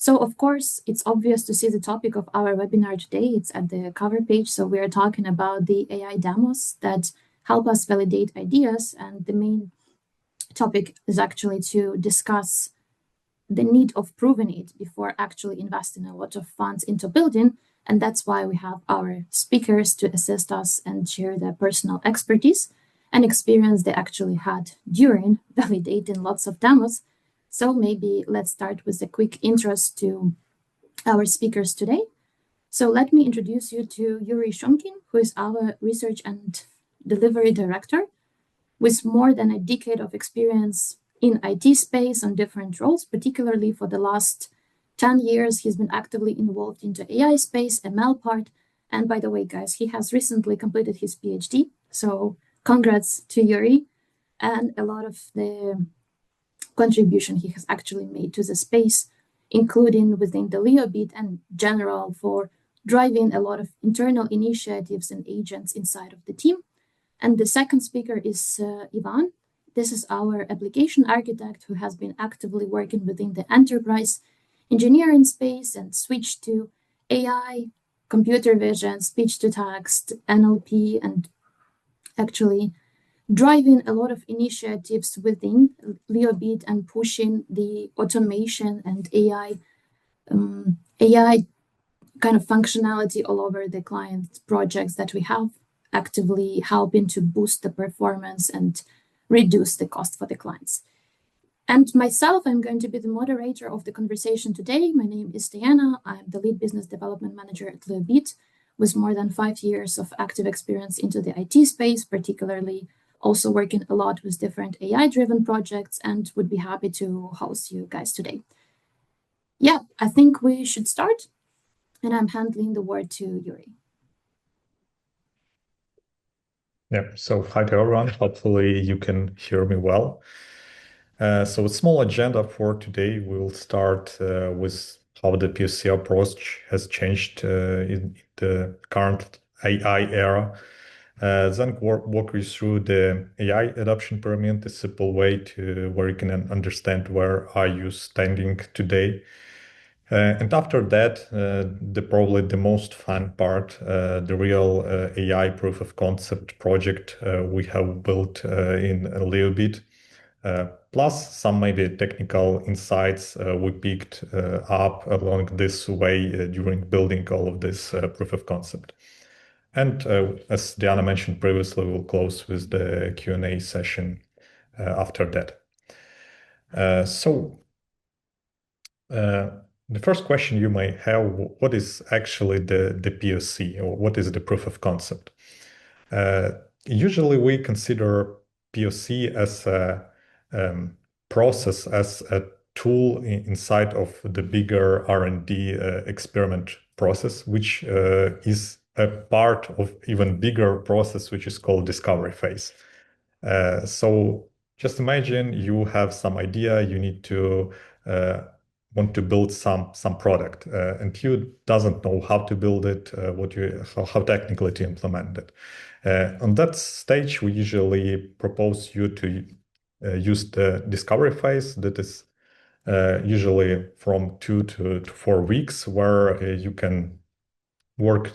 So of course, it's obvious to see the topic of our webinar today. It's at the cover page. So we are talking about the AI demos that help us validate ideas. And the main topic is actually to discuss the need of proving it before actually investing a lot of funds into building. And that's why we have our speakers to assist us and share their personal expertise and experience they actually had during validating lots of demos. So maybe let's start with a quick intro to our speakers today. So let me introduce you to Yurii Shunkin, who is our Research and Delivery Director, with more than a decade of experience in IT space on different roles, particularly for the last 10 years. He's been actively involved into AI space, ML part. And by the way, guys, he has recently completed his PhD. So congrats to Yurii, and a lot of the contribution he has actually made to the space, including within the LeoBit and general for driving a lot of internal initiatives and agents inside of the team. And the second speaker is Ivan. This is our application architect who has been actively working within the enterprise engineering space and switched to AI, computer vision, speech to text, NLP, and actually driving a lot of initiatives within LeoBit and pushing the automation and AI kind of functionality all over the client projects that we have, actively helping to boost the performance and reduce the cost for the clients. And myself, I'm going to be the moderator of the conversation today. My name is Diana. I'm the lead business development manager at LeoBit, with more than 5 years of active experience into the IT space, particularly also working a lot with different AI-driven projects, and would be happy to host you guys today. Yeah, I think we should start, and I'm handing the word to Yurii. Yeah, so hi to everyone. Hopefully you can hear me well. So a small agenda for today. We'll start with how the POC approach has changed in the current AI era. Then walk you through the AI adoption pyramid, a simple way to where you can understand where are you standing today. And after that, probably the most fun part, the real AI proof of concept project we have built in LeoBit, plus some maybe technical insights we picked up along this way during building all of this proof of concept. And as Diana mentioned previously, we'll close with the Q&A session after that. The first question you may have, what is actually the POC, or what is the proof of concept? Usually we consider POC as a process, as a tool inside of the bigger R&D experiment process, which is a part of even bigger process, which is called discovery phase. So just imagine you have some idea, you need to want to build some product, and you doesn't know how to build it, how technically to implement it. On that stage, we usually propose you to use the discovery phase. That is usually from 2 to 4 weeks, where you can work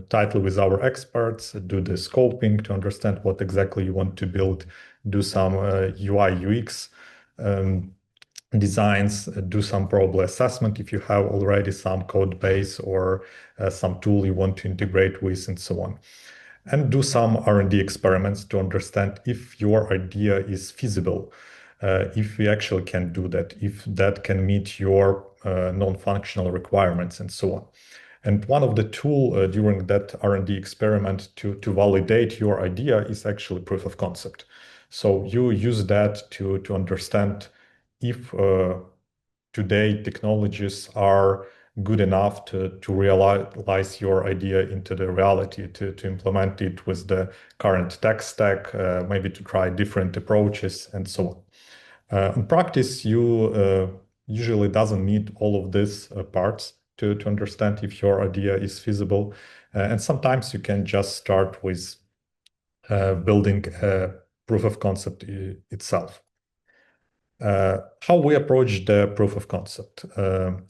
tightly with our experts, do the scoping to understand what exactly you want to build, do some UI UX designs, do some probably assessment if you have already some code base or some tool you want to integrate with, and so on. And do some R&D experiments to understand if your idea is feasible, if we actually can do that, if that can meet your non-functional requirements, and so on. And one of the tools during that R&D experiment to validate your idea is actually proof of concept. So you use that to understand if today technologies are good enough to realize your idea into the reality, to implement it with the current tech stack, maybe to try different approaches, and so on. In practice, you usually doesn't need all of these parts to understand if your idea is feasible. And sometimes you can just start with building a proof of concept itself. How we approach the proof of concept.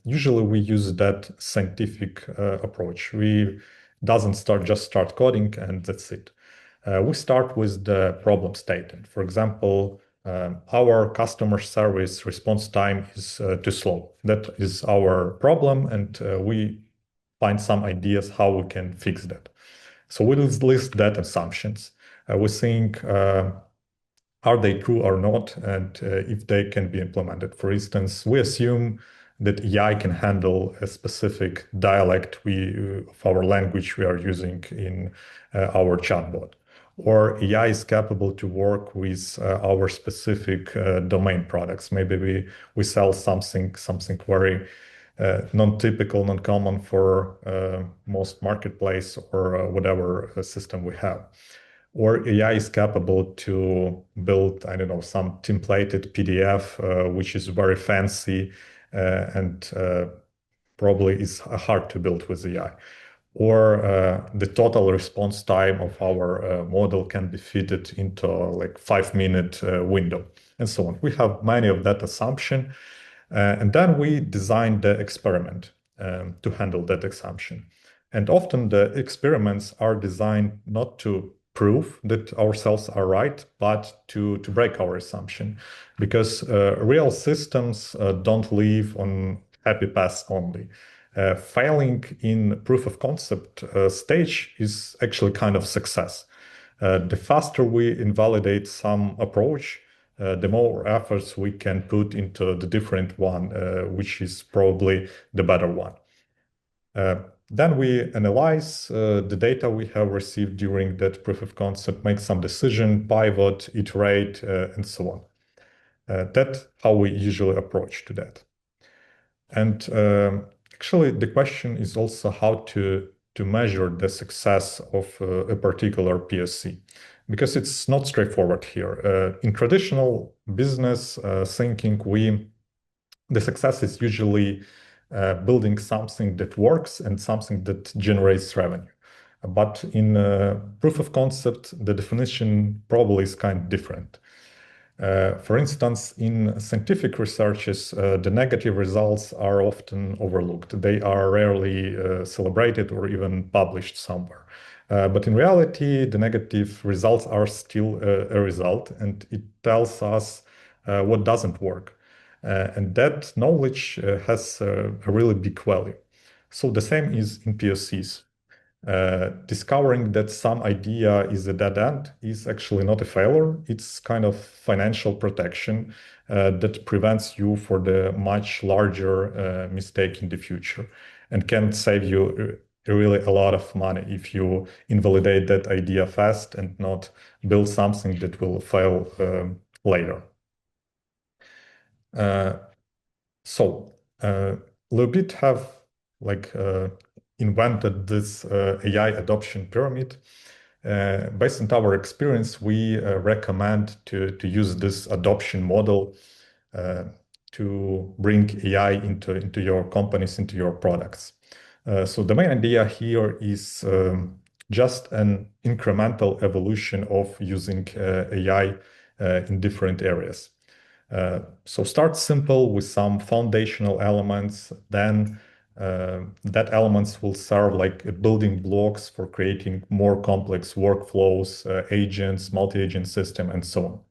Usually we use that scientific approach. We doesn't start coding and that's it. We start with the problem statement. For example, our customer service response time is too slow. That is our problem, and we find some ideas how we can fix that. So we list that assumptions. We think are they true or not, and if they can be implemented. For instance, we assume that AI can handle a specific dialect of our language we are using in our chatbot, or AI is capable to work with our specific domain products. Maybe we sell something very non-typical, non-common for most marketplace or whatever system we have. Or AI is capable to build, I don't know, some templated PDF, which is very fancy and probably is hard to build with AI. Or the total response time of our model can be fitted into like 5-minute window, and so on. We have many of that assumption, and then we design the experiment to handle that assumption. And often the experiments are designed not to prove that our cells are right, but to break our assumption, because real systems don't live on happy paths only. Failing in proof of concept stage is actually kind of success. The faster we invalidate some approach, the more efforts we can put into the different one, which is probably the better one. Then we analyze the data we have received during that proof of concept, make some decision, pivot, iterate, and so on. That's how we usually approach to that. And actually, the question is also how to measure the success of a particular POC, because it's not straightforward here. In traditional business thinking, the success is usually building something that works and something that generates revenue. But in proof of concept, the definition probably is kind of different. For instance, in scientific researches, the negative results are often overlooked. They are rarely celebrated or even published somewhere. But in reality, the negative results are still a result, and it tells us what doesn't work. And that knowledge has a really big value. So the same is in POCs. Discovering that some idea is a dead end is actually not a failure. It's kind of financial protection that prevents you for the much larger mistake in the future, and can save you really a lot of money if you invalidate that idea fast and not build something that will fail later. So Lubit have like invented this AI adoption pyramid. Based on our experience, we recommend to use this adoption model to bring AI into your companies, into your products. So the main idea here is just an incremental evolution of using AI in different areas. So start simple with some foundational elements, then that elements will serve like building blocks for creating more complex workflows, agents, multi-agent system, and so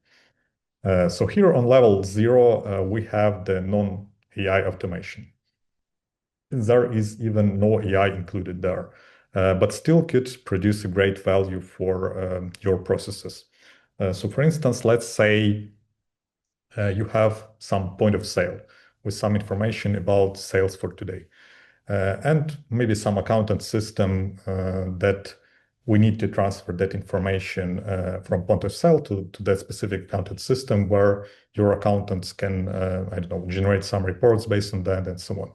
on. So here on level 0, we have the non-AI automation. There is even no AI included there, but still could produce a great value for your processes. So for instance, let's say you have some point of sale with some information about sales for today. And maybe some accountant system that we need to transfer that information from point of sale to that specific accountant system where your accountants can, I don't know, generate some reports based on that and so on.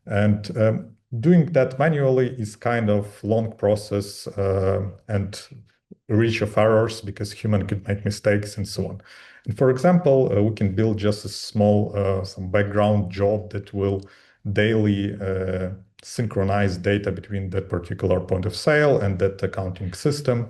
And doing that manually is kind of long process and rich of errors because human could make mistakes and so on. And for example, we can build just a small some background job that will daily synchronize data between that particular point of sale and that accounting system.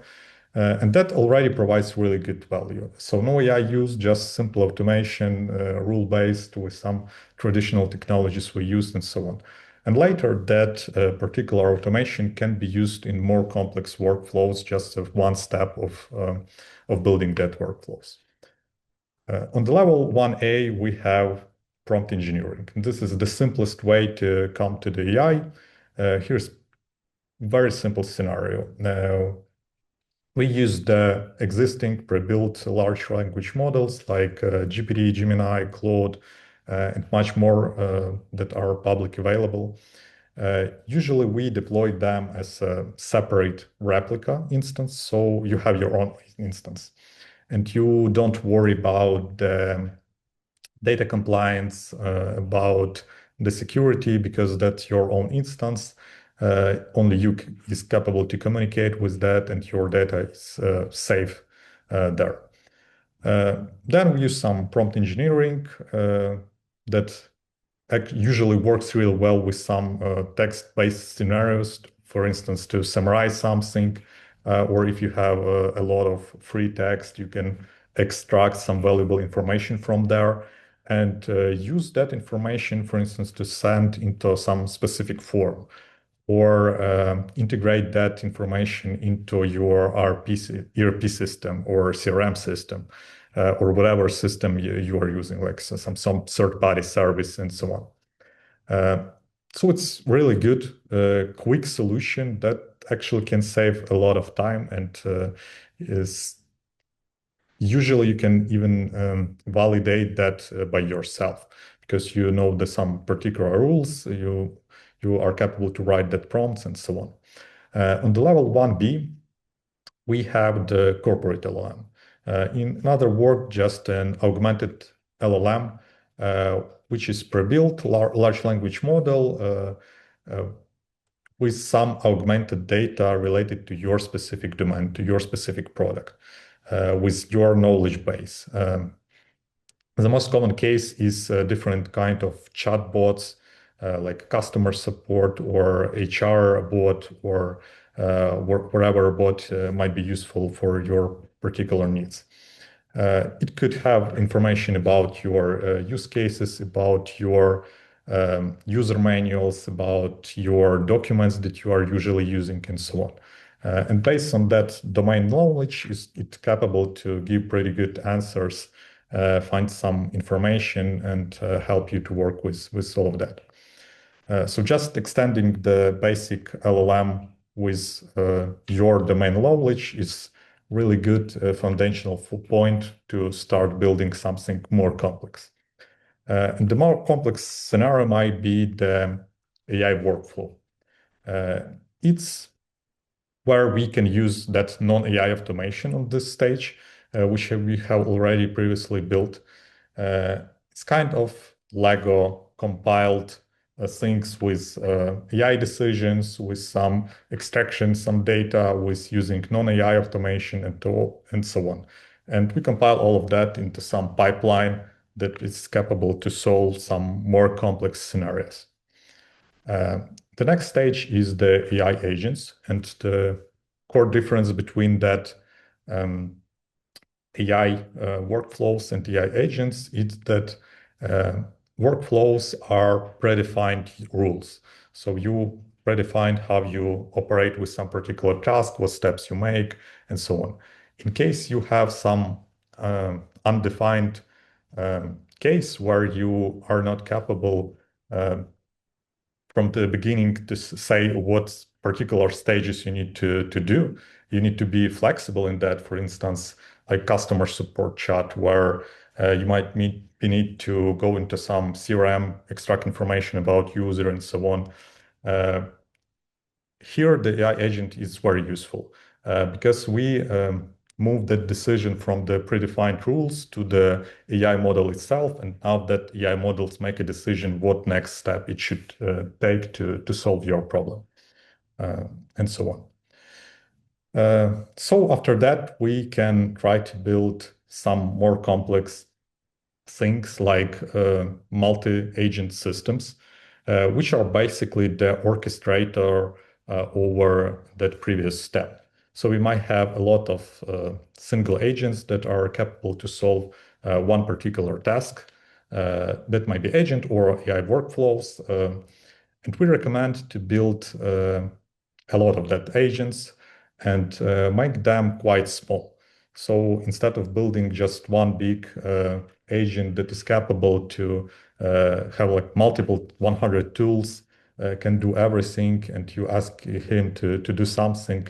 And that already provides really good value. So no AI use, just simple automation, rule-based with some traditional technologies we used and so on. And later that particular automation can be used in more complex workflows, just as one step of building that workflows. On the level 1A, we have prompt engineering. And this is the simplest way to come to the AI. Here's a very simple scenario. Now, we use the existing pre-built large language models like GPT, Gemini, Claude, and much more that are public available. Usually we deploy them as a separate replica instance, so you have your own instance. And you don't worry about the data compliance, about the security, because that's your own instance. Only you is capable to communicate with that, and your data is safe there. Then we use some prompt engineering that usually works really well with some text-based scenarios, for instance, to summarize something, or if you have a lot of free text, you can extract some valuable information from there and use that information, for instance, to send into some specific form, or integrate that information into your ERP system or CRM system, or whatever system you are using, like some third-party service and so on. So it's really good, quick solution that actually can save a lot of time, and is usually you can even validate that by yourself, because you know the some particular rules, you are capable to write that prompts and so on. On the level 1B, we have the corporate LLM. In other words, just an augmented LLM, which is pre-built large language model with some augmented data related to your specific domain, to your specific product, with your knowledge base. The most common case is different kind of chatbots, like customer support or HR bot, or whatever bot might be useful for your particular needs. It could have information about your use cases, about your user manuals, about your documents that you are usually using, and so on. And based on that domain knowledge, it's capable to give pretty good answers, find some information, and help you to work with all of that. So just extending the basic LLM with your domain knowledge is really good foundational point to start building something more complex. And the more complex scenario might be the AI workflow. It's where we can use that non-AI automation on this stage, which we have already previously built. It's kind of Lego compiled things with AI decisions, with some extraction, some data, with using non-AI automation and so on. And we compile all of that into some pipeline that is capable to solve some more complex scenarios. The next stage is the AI agents, and the core difference between that AI workflows and AI agents is that workflows are predefined rules. So you predefine how you operate with some particular task, what steps you make, and so on. In case you have some undefined case where you are not capable from the beginning to say what particular stages you need to do, you need to be flexible in that. For instance, like customer support chat, where you might need to go into some CRM, extract information about user and so on. Here, the AI agent is very useful because we move that decision from the predefined rules to the AI model itself. And now that AI models make a decision what next step it should take to solve your problem, and so on. So after that, we can try to build some more complex things like multi-agent systems, which are basically the orchestrator over that previous step. So we might have a lot of single agents that are capable to solve one particular task. That might be agent or AI workflows. And we recommend to build a lot of that agents and make them quite small. So instead of building just one big agent that is capable to have like multiple 100 tools, can do everything, and you ask him to do something,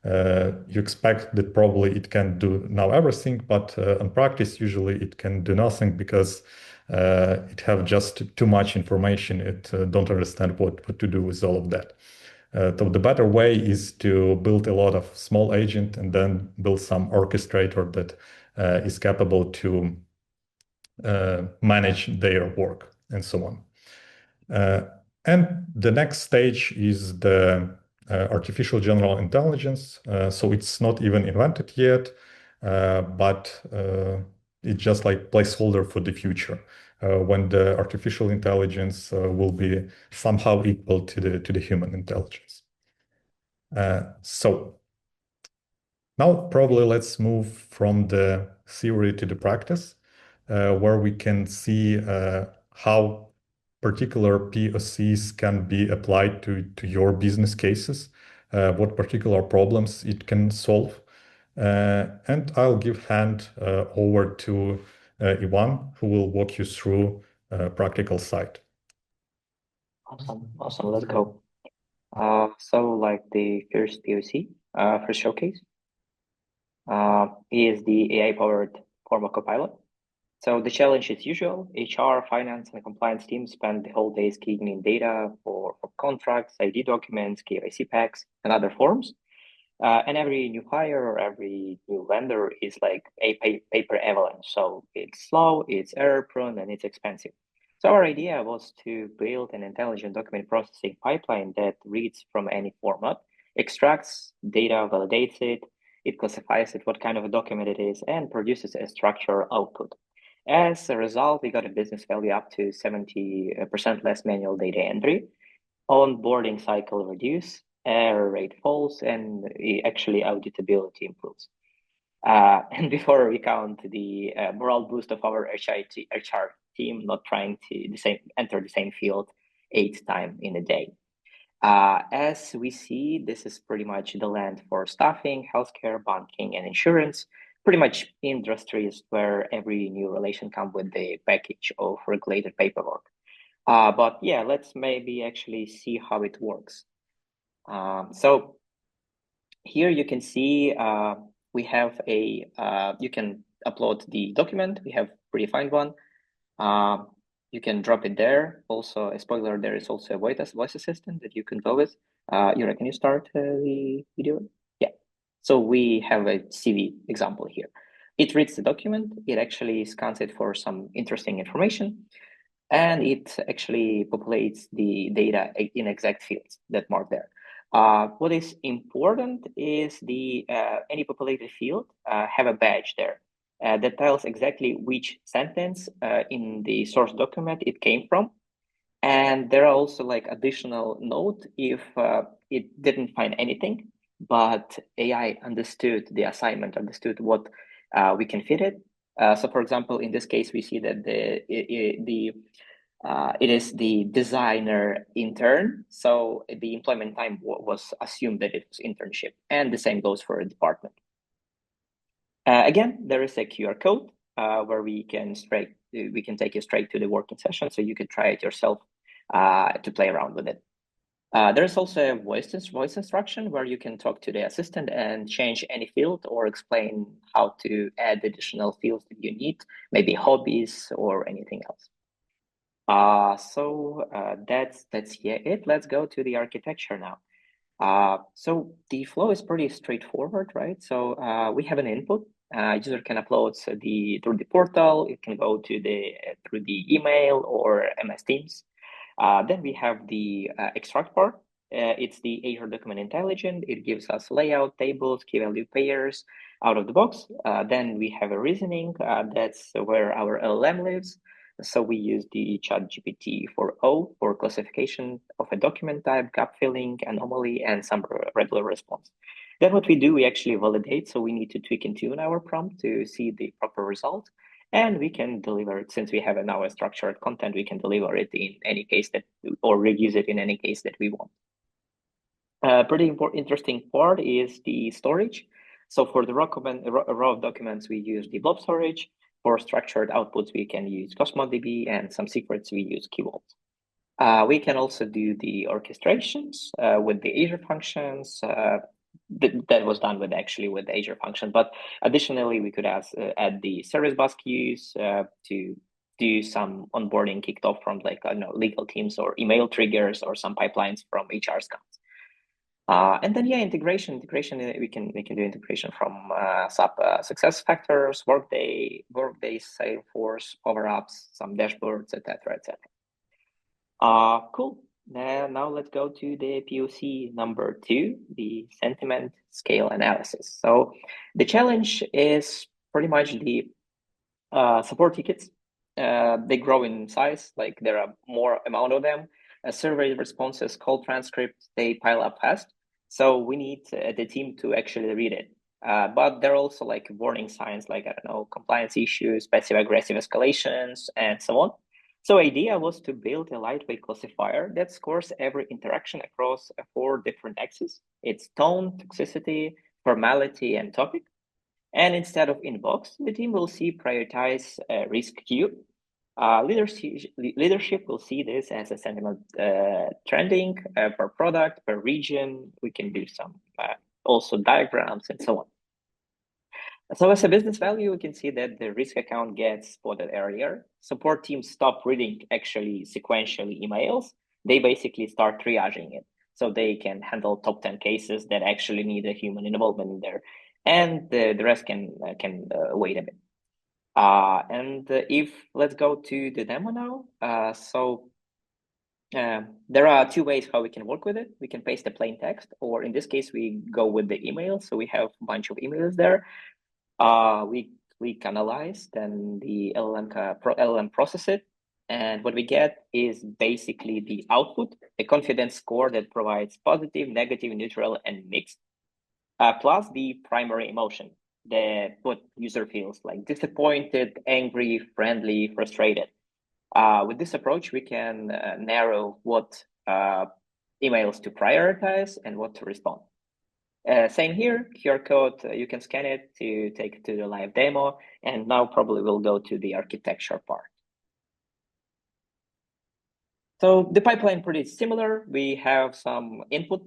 you expect that probably it can do now everything, but in practice, usually it can do nothing because it have just too much information. It don't understand what to do with all of that. So the better way is to build a lot of small agent and then build some orchestrator that is capable to manage their work and so on. And the next stage is the artificial general intelligence. So it's not even invented yet, but it's just like placeholder for the future when the artificial intelligence will be somehow equal to the human intelligence. So now probably let's move from the theory to the practice, where we can see how particular POCs can be applied to your business cases, what particular problems it can solve. And I'll give hand over to Ivan, who will walk you through practical side. Awesome. Let's go. So like the first POC, first showcase, is the AI-powered formal copilot. So the challenge is usual. HR, finance, and compliance teams spend the whole day keying in data for contracts, ID documents, KYC packs, and other forms. And every new hire or every new vendor is like a paper avalanche. So it's slow, it's error prone, and it's expensive. So our idea was to build an intelligent document processing pipeline that reads from any format, extracts data, validates it, it classifies it, what kind of a document it is, and produces a structured output. As a result, we got a business value up to 70% less manual data entry, onboarding cycle reduce, error rate falls, and actually auditability improves. And before we count the morale boost of our HR team not trying to enter the same field 8 times in a day. As we see, this is pretty much the land for staffing, healthcare, banking, and insurance. Pretty much industries where every new relation comes with the package of regulated paperwork. But yeah, let's maybe actually see how it works. So here you can see we have you can upload the document. We have predefined one. You can drop it there. Also, a spoiler, there is also a voice assistant that you can go with. Yurii, can you start the video? Yeah. So we have a CV example here. It reads the document. It actually scans it for some interesting information. And it actually populates the data in exact fields that mark there. What is important is the any populated field have a badge there that tells exactly which sentence in the source document it came from. And there are also like additional note if it didn't find anything, but AI understood the assignment, understood what we can fit it. So for example, in this case, we see that it is the designer intern. So the employment time was assumed that it was internship, and the same goes for a department. Again, there is a QR code where we can take you straight to the working session, so you can try it yourself to play around with it. There's also a voice instruction where you can talk to the assistant and change any field or explain how to add additional fields that you need, maybe hobbies or anything else. So that's it. Let's go to the architecture now. So the flow is pretty straightforward, right? So we have an input. User can upload through the portal. It can go to through the email or MS Teams. Then we have the extract part. It's the Azure Document Intelligent. It gives us layout, tables, key value pairs out of the box. Then we have a reasoning. That's where our LLM lives. So we use the ChatGPT 4o for classification of a document type, gap filling, anomaly, and some regular response. Then what we do, we actually validate. So we need to tweak and tune our prompt to see the proper result. And we can deliver it, since we have now a structured content, we can deliver it in any case that, or reuse it in any case that we want. Pretty interesting part is the storage. So for the raw documents, we use the blob storage. For structured outputs, we can use Cosmos DB, and some secrets we use Key Vault. We can also do the orchestrations with the Azure functions. That was done with the Azure function. But additionally, we could add the service bus queues to do some onboarding kicked off from legal teams, or email triggers, or some pipelines from HR scans. And then integration. We can do integration from SAP SuccessFactors, Workday, Salesforce, Power Apps, some dashboards, etc., etc. Cool. Now let's go to the POC number 2, the sentiment scale analysis. So the challenge is pretty much the support tickets. They grow in size, like there are more amount of them. Survey responses, call transcripts, they pile up fast. So we need the team to actually read it. But there are also warning signs, like, I don't know, compliance issues, passive-aggressive escalations, and so on. So idea was to build a lightweight classifier that scores every interaction across 4 different axes. It's tone, toxicity, formality, and topic. And instead of inbox, the team will see prioritize risk queue. Leadership will see this as a sentiment trending per product, per region. We can do some also diagrams and so on. So as a business value, we can see that the risk account gets spotted earlier. Support teams stop reading actually sequentially emails. They basically start triaging it. So they can handle top 10 cases that actually need a human involvement in there. And the rest can wait a bit. If let's go to the demo now. There are 2 ways how we can work with it. We can paste the plain text, or in this case, we go with the email. So we have a bunch of emails there. We click analyze, then the LLM process it. And what we get is basically the output, a confidence score that provides positive, negative, neutral, and mixed, plus the primary emotion, what user feels like: disappointed, angry, friendly, frustrated. With this approach, we can narrow what emails to prioritize and what to respond. Same here, QR code, you can scan it to take it to the live demo. And now probably we'll go to the architecture part. So the pipeline pretty similar. We have some input.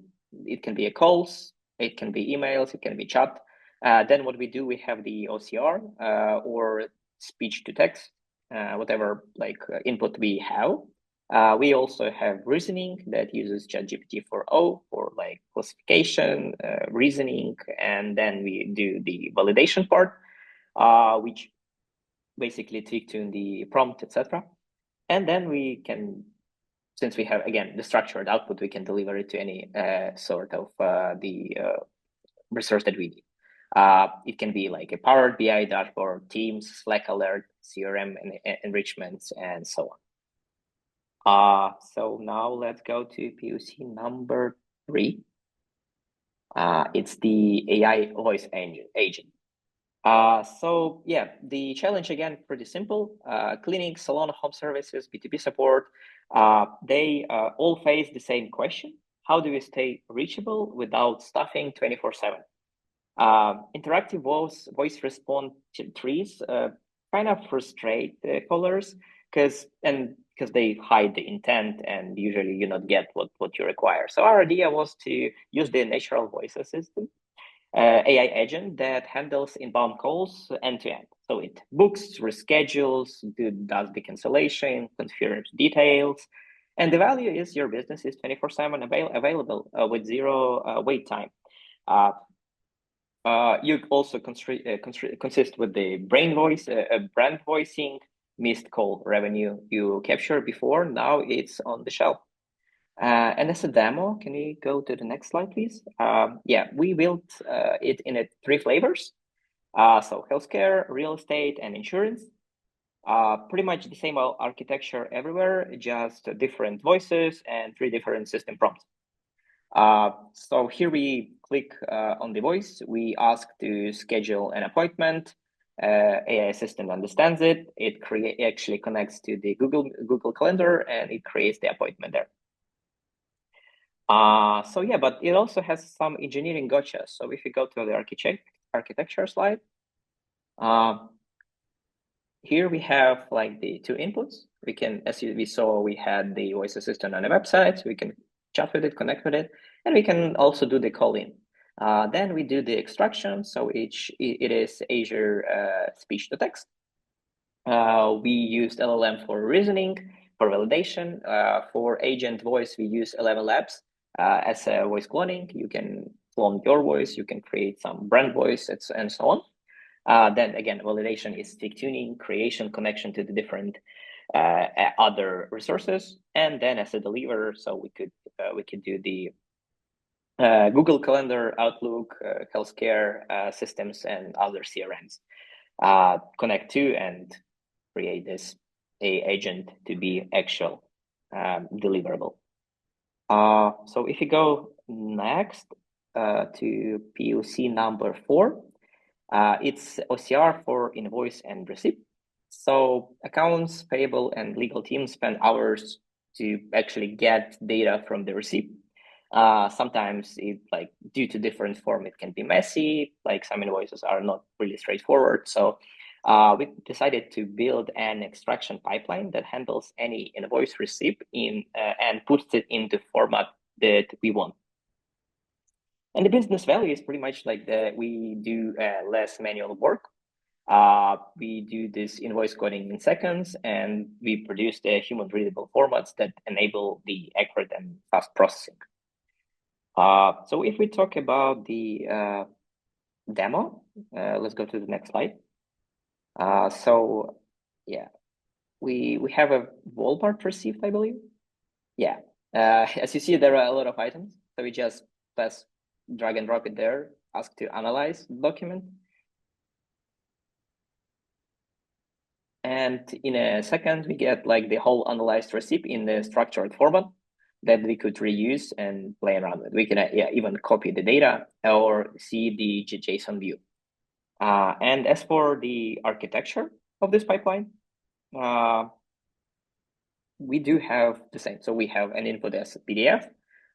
It can be calls, it can be emails, it can be chat. Then what we do, we have the OCR or speech to text, whatever input we have. We also have reasoning that uses ChatGPT 4o for classification, reasoning, and then we do the validation part, which basically tweak tune the prompt, etc. And then we can, since we have again the structured output, we can deliver it to any sort of the resource that we need. It can be like a Power BI dashboard, Teams, Slack alert, CRM enrichments, and so on. So now let's go to POC number 3. It's the AI voice agent. So yeah, the challenge again, pretty simple. Cleaning, salon, home services, B2B support, they all face the same question: how do we stay reachable without stuffing 24/7? Interactive voice response trees kind of frustrate the callers because they hide the intent, and usually you not get what you require. So our idea was to use the natural voice assistant AI agent that handles inbound calls end to end. So it books, reschedules, does the cancellation, confirms details, and the value is your business is 24/7 available with 0 wait time. You also consist with the brand voicing, missed call revenue you captured before. Now it's on the shelf. And as a demo, can we go to the next slide, please? Yeah, we built it in 3 flavors. So healthcare, real estate, and insurance. Pretty much the same architecture everywhere, just different voices and 3 different system prompts. So here we click on the voice, we ask to schedule an appointment. AI assistant understands it. It actually connects to the Google Calendar, and it creates the appointment there. So yeah, but it also has some engineering gotcha. So if you go to the architecture slide, here we have like the two inputs. We can, as we saw, we had the voice assistant on a website. So we can chat with it, connect with it, and we can also do the call-in. Then we do the extraction. So it is Azure speech to text. We used LLM for reasoning, for validation. For agent voice, we use 11 Labs as a voice cloning. You can clone your voice, you can create some brand voice, and so on. Then again, validation is stick tuning, creation, connection to the different other resources, and then as a deliverer, so we could do the Google Calendar, Outlook, healthcare systems, and other CRMs. Connect to and create this agent to be actual deliverable. So if you go next to POC number 4, it's OCR for invoice and receipt. So accounts payable and legal teams spend hours to actually get data from the receipt. Sometimes it, like, due to different form, it can be messy, like some invoices are not really straightforward. So we decided to build an extraction pipeline that handles any invoice receipt and puts it into format that we want. And the business value is pretty much like we do less manual work. We do this invoice coding in seconds, and we produce the human readable formats that enable the accurate and fast processing. So if we talk about the demo, let's go to the next slide. So yeah, we have a Walmart receipt, I believe. Yeah, as you see, there are a lot of items. So we just drag and drop it there, ask to analyze the document. And in a second, we get like the whole analyzed receipt in the structured format that we could reuse and play around with. We can even copy the data or see the JSON view. And as for the architecture of this pipeline, we do have the same. So we have an input as a PDF.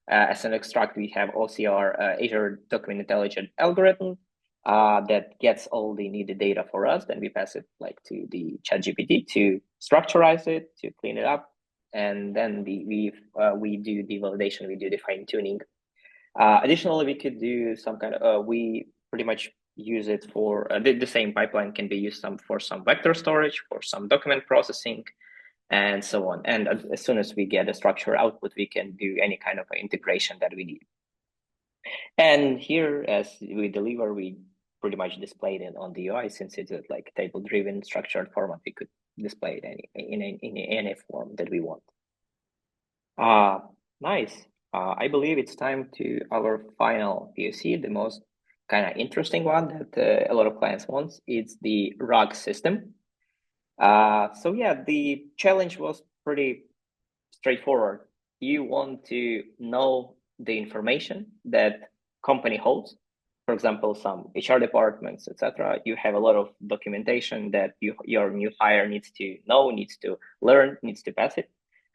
As an extract, we have OCR, Azure Document Intelligent algorithm that gets all the needed data for us. Then we pass it like to the ChatGPT to structurize it, to clean it up, and then we do the validation, we do the fine tuning. Additionally, we could do some kind of we pretty much use it for the same pipeline can be used for some vector storage, for some document processing, and so on. And as soon as we get a structured output, we can do any kind of integration that we need. And here, as we deliver, we pretty much displayed it on the UI. Since it's like table-driven structured format, we could display it in any form that we want. Nice. I believe it's time to our final POC, the most kind of interesting one that a lot of clients want. It's the RAG system. So yeah, the challenge was pretty straightforward. You want to know the information that company holds. For example, some HR departments, etc. You have a lot of documentation that your new hire needs to know, needs to learn, needs to pass it.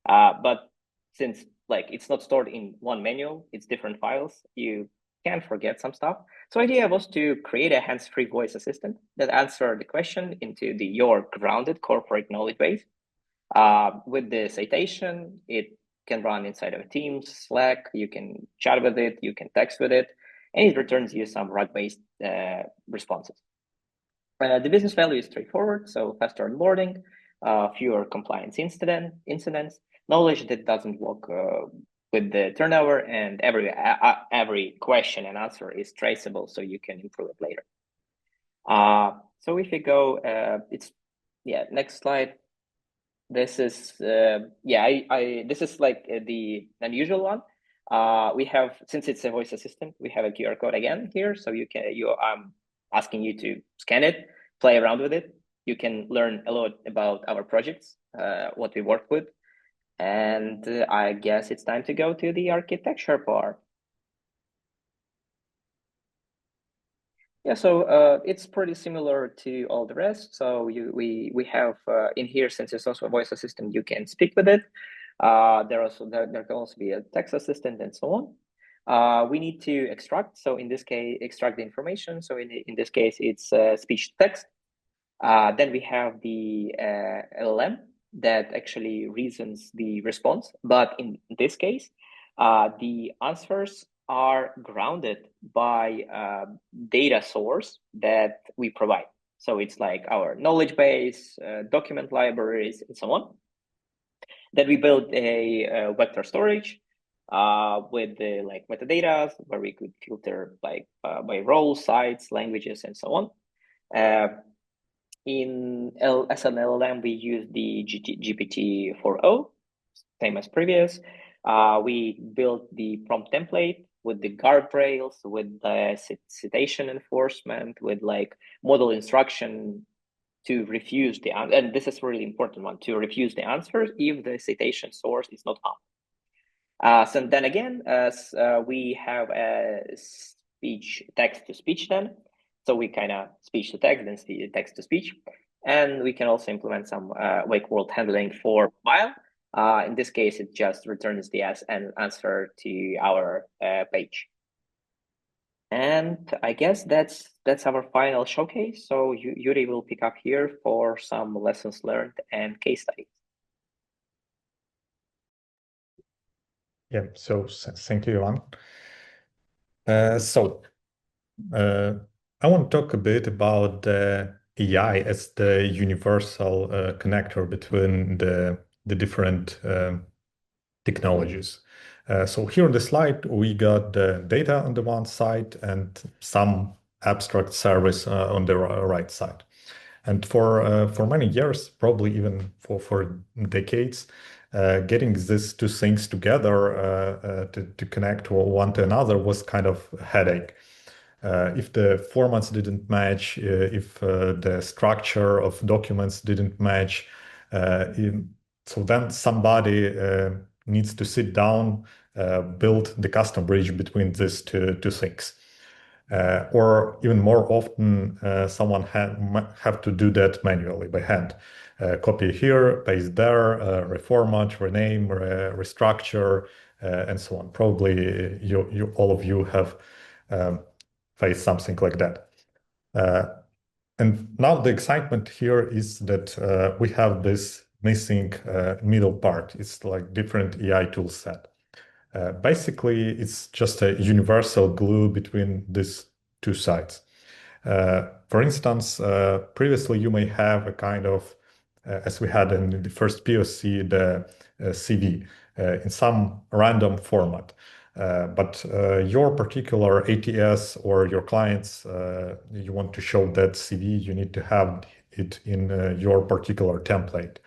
But since like it's not stored in one manual, it's different files, you can forget some stuff. So idea was to create a hands-free voice assistant that answer the question into your grounded corporate knowledge base. With the citation, it can run inside of Teams, Slack, you can chat with it, you can text with it, and it returns you some RAG-based responses. The business value is straightforward, so faster onboarding, fewer compliance incidents, knowledge that doesn't work with the turnover, and every question and answer is traceable, so you can improve it later. So if you go, next slide. This is this is like the unusual one. We have, since it's a voice assistant, we have a QR code again here, so I'm asking you to scan it, play around with it. You can learn a lot about our projects, what we work with, and I guess it's time to go to the architecture part. Yeah, so it's pretty similar to all the rest. So we have in here, since it's also a voice assistant, you can speak with it. There can also be a text assistant and so on. We need to extract. So in this case, extract the information. So in this case, it's speech to text. Then we have the LLM that actually reasons the response. But in this case, the answers are grounded by data source that we provide. So it's like our knowledge base, document libraries, and so on. Then we built a vector storage with the like metadata where we could filter like by roles, sites, languages, and so on. As an LLM, we use the GPT-4o, same as previous. We built the prompt template with the guardrails, with the citation enforcement, with like model instruction to refuse the answer. And this is a really important one, to refuse the answer if the citation source is not up. So then again, we have a speech text to speech then. So we kind of speech to text, then text to speech. And we can also implement some wake word handling for mobile. In this case, it just returns the answer to our page. And I guess that's our final showcase. So Yurii will pick up here for some lessons learned and case studies. Yeah, so thank you, Ivan. I want to talk a bit about the AI as the universal connector between the different technologies. So here on the slide, we got the data on the one side and some abstract service on the right side. And for many years, probably even for decades, getting these two things together to connect one to another was kind of a headache. If the formats didn't match, if the structure of documents didn't match, so then somebody needs to sit down, build the custom bridge between these two things. Or even more often, someone have to do that manually by hand. Copy here, paste there, reformat, rename, restructure, and so on. Probably all of you have faced something like that. And now the excitement here is that we have this missing middle part. It's like different AI tool set. Basically, it's just a universal glue between these two sides. For instance, previously you may have a kind of, as we had in the first POC, the CV in some random format. But your particular ATS or your clients, you want to show that CV, you need to have it in your particular template.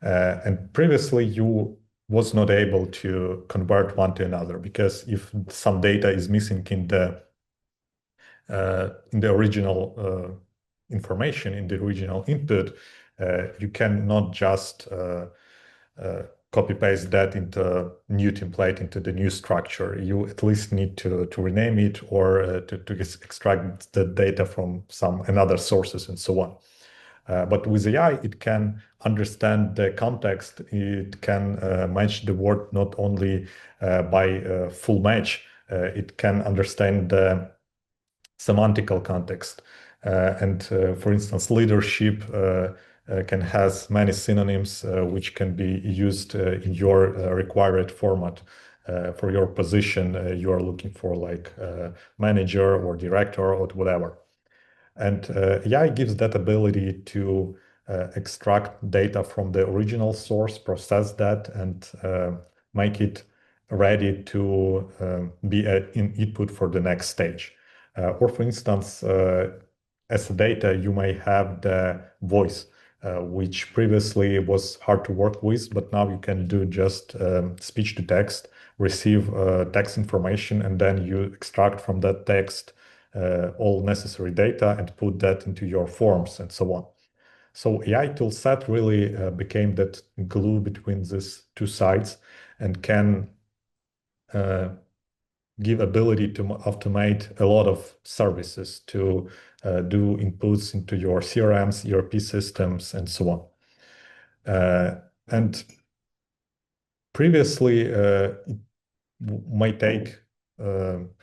And previously you was not able to convert one to another because if some data is missing in the original information, in the original input, you cannot just copy paste that into new template, into the new structure. You at least need to rename it or to extract the data from some another sources and so on. But with AI, it can understand the context. It can match the word not only by full match. It can understand the semantical context. For instance, leadership can has many synonyms which can be used in your required format. For your position, you are looking for like manager or director or whatever. And AI gives that ability to extract data from the original source, process that, and make it ready to be an input for the next stage. Or for instance, as data, you may have the voice, which previously was hard to work with, but now you can do just speech to text, receive text information, and then you extract from that text all necessary data and put that into your forms and so on. So AI toolset really became that glue between these two sides and can give ability to automate a lot of services to do inputs into your CRMs, ERP systems, and so on. And previously, it might take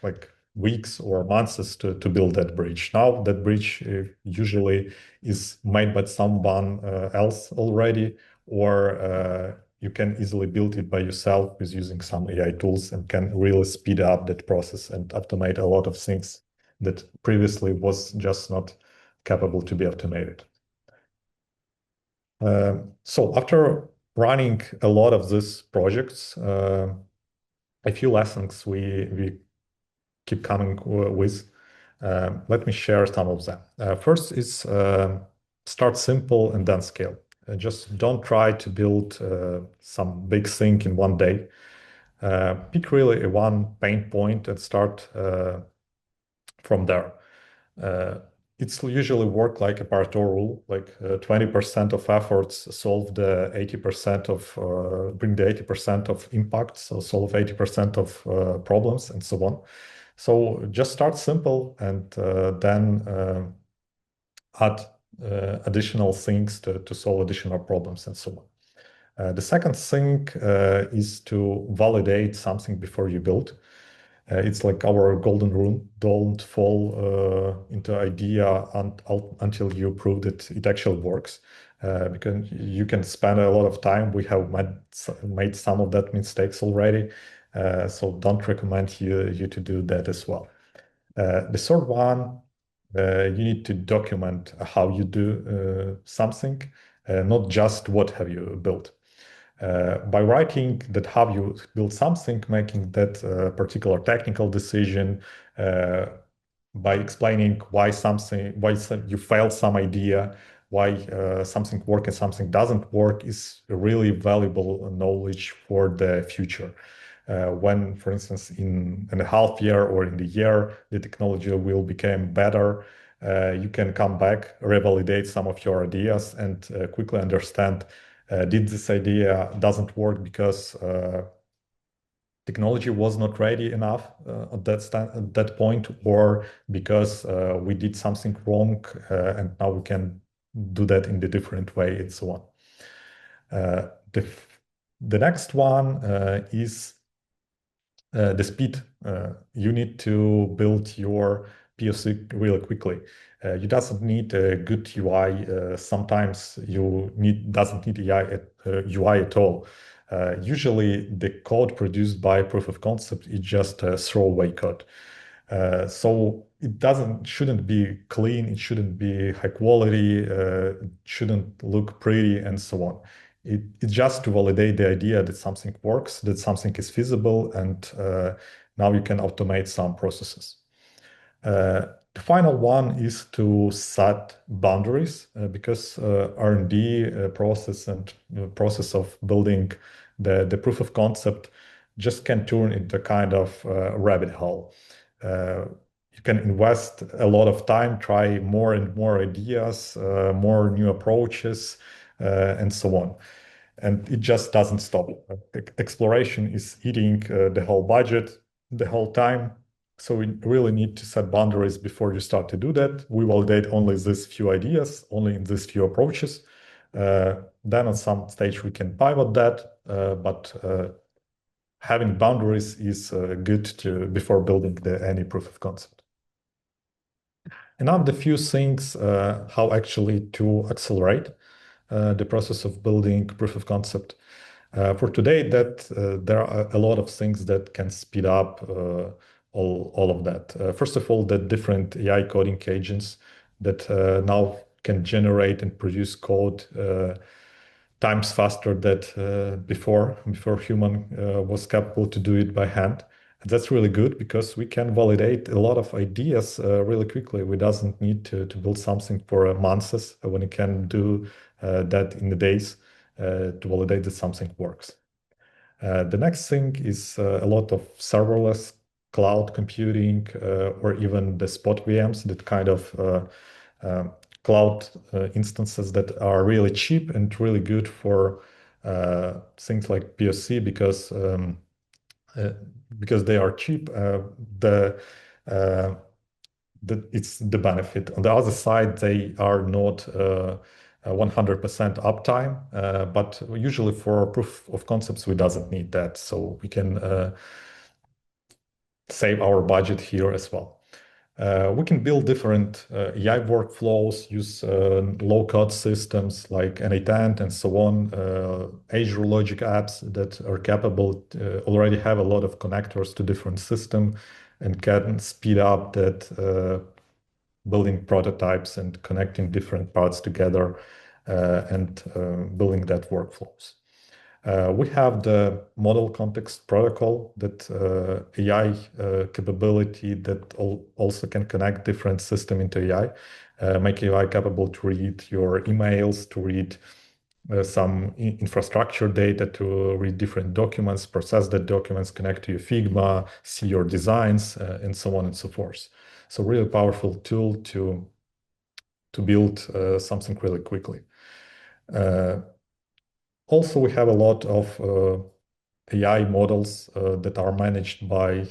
like weeks or months to build that bridge. Now that bridge usually is made by someone else already, or you can easily build it by yourself with using some AI tools and can really speed up that process and automate a lot of things that previously was just not capable to be automated. So after running a lot of these projects, a few lessons we keep coming with. Let me share some of them. First is start simple and then scale. Just don't try to build some big thing in one day. Pick really a one pain point and start from there. It's usually work like a Pareto rule, like 20% of efforts solve the 80% of, bring the 80% of impact, so solve 80% of problems and so on. So just start simple and then add additional things to solve additional problems and so on. The second thing is to validate something before you build. It's like our golden rule: don't fall into idea until you prove that it actually works. Because you can spend a lot of time. We have made some of that mistakes already, so don't recommend you to do that as well. The third one, you need to document how you do something, not just what have you built. By writing that how you build something, making that particular technical decision, by explaining why you failed some idea, why something works and something doesn't work, is really valuable knowledge for the future. When, for instance, in a half year or in the year, the technology will become better, you can come back, revalidate some of your ideas, and quickly understand, did this idea doesn't work because technology was not ready enough at that point, or because we did something wrong and now we can do that in a different way, and so on. The next one is the speed. You need to build your POC really quickly. You doesn't need a good UI. Sometimes you doesn't need UI at all. Usually, the code produced by proof of concept is just a throwaway code. So it shouldn't be clean. It shouldn't be high quality. It shouldn't look pretty, and so on. It's just to validate the idea that something works, that something is feasible, and now you can automate some processes. The final one is to set boundaries, because R&D process and process of building the proof of concept just can turn into kind of rabbit hole. You can invest a lot of time, try more and more ideas, more new approaches, and so on. And it just doesn't stop. Exploration is eating the whole budget, the whole time. So we really need to set boundaries before you start to do that. We validate only these few ideas, only in these few approaches. Then at some stage we can pivot that, but having boundaries is good before building any proof of concept. And now the few things how actually to accelerate the process of building proof of concept. For today, there are a lot of things that can speed up all of that. First of all, the different AI coding agents that now can generate and produce code times faster than before human was capable to do it by hand. And that's really good because we can validate a lot of ideas really quickly. We doesn't need to build something for months when you can do that in the days to validate that something works. The next thing is a lot of serverless cloud computing or even the spot VMs, that kind of cloud instances that are really cheap and really good for things like POC, because because they are cheap, it's the benefit. On the other side, they are not 100% uptime, but usually for proof of concepts, we doesn't need that. So we can save our budget here as well. We can build different AI workflows, use low-code systems like Anytent and so on, Azure Logic apps that are capable, already have a lot of connectors to different systems and can speed up that building prototypes and connecting different parts together and building that workflows. We have the model context protocol, that AI capability that also can connect different system into AI, make AI capable to read your emails, to read some infrastructure data, to read different documents, process the documents, connect to your Figma, see your designs, and so on and so forth. So really powerful tool to build something really quickly. Also, we have a lot of AI models that are managed by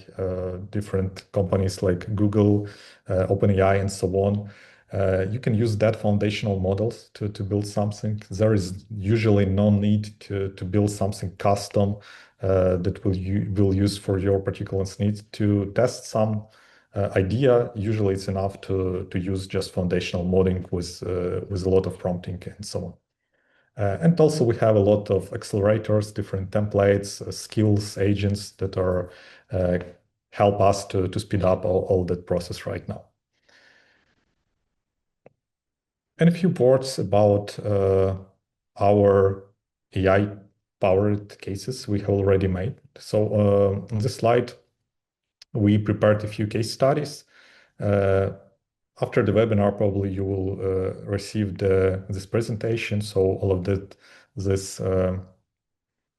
different companies like Google, OpenAI, and so on. You can use that foundational models to build something. There is usually no need to build something custom that will use for your particular needs. To test some idea, usually it's enough to use just foundational modeling with a lot of prompting and so on. And also we have a lot of accelerators, different templates, skills, agents that are help us to speed up all that process right now. And a few words about our AI-powered cases we have already made. So on this slide, we prepared a few case studies. After the webinar, probably you will receive this presentation. So all of this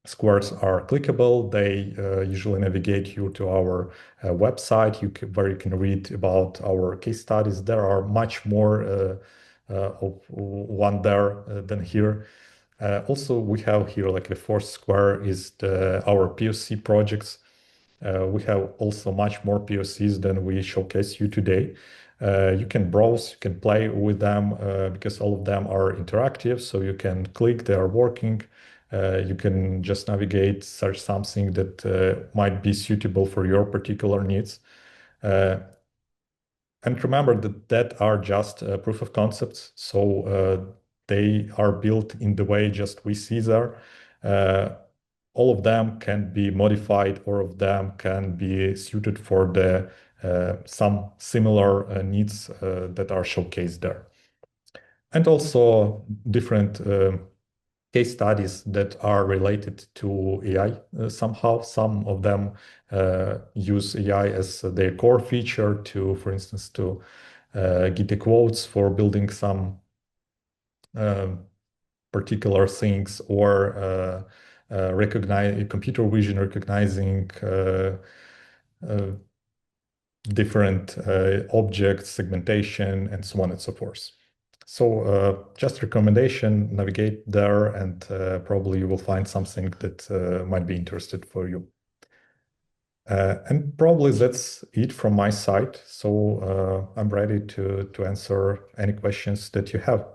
squares are clickable. They usually navigate you to our website, where you can read about our case studies. There are much more of one there than here. Also, we have here like the fourth square is our POC projects. We have also much more POCs than we showcase you today. You can browse, you can play with them because all of them are interactive. So you can click, they are working. You can just navigate, search something that might be suitable for your particular needs. And remember that are just proof of concepts. So they are built in the way just we see there. All of them can be modified, or of them can be suited for the some similar needs that are showcased there. And also different case studies that are related to AI somehow. Some of them use AI as their core feature to, for instance, to get the quotes for building some particular things, or recognize computer vision, recognizing different objects, segmentation, and so on and so forth. So just recommendation, navigate there, and probably you will find something that might be interested for you. And probably that's it from my side. So I'm ready to answer any questions that you have.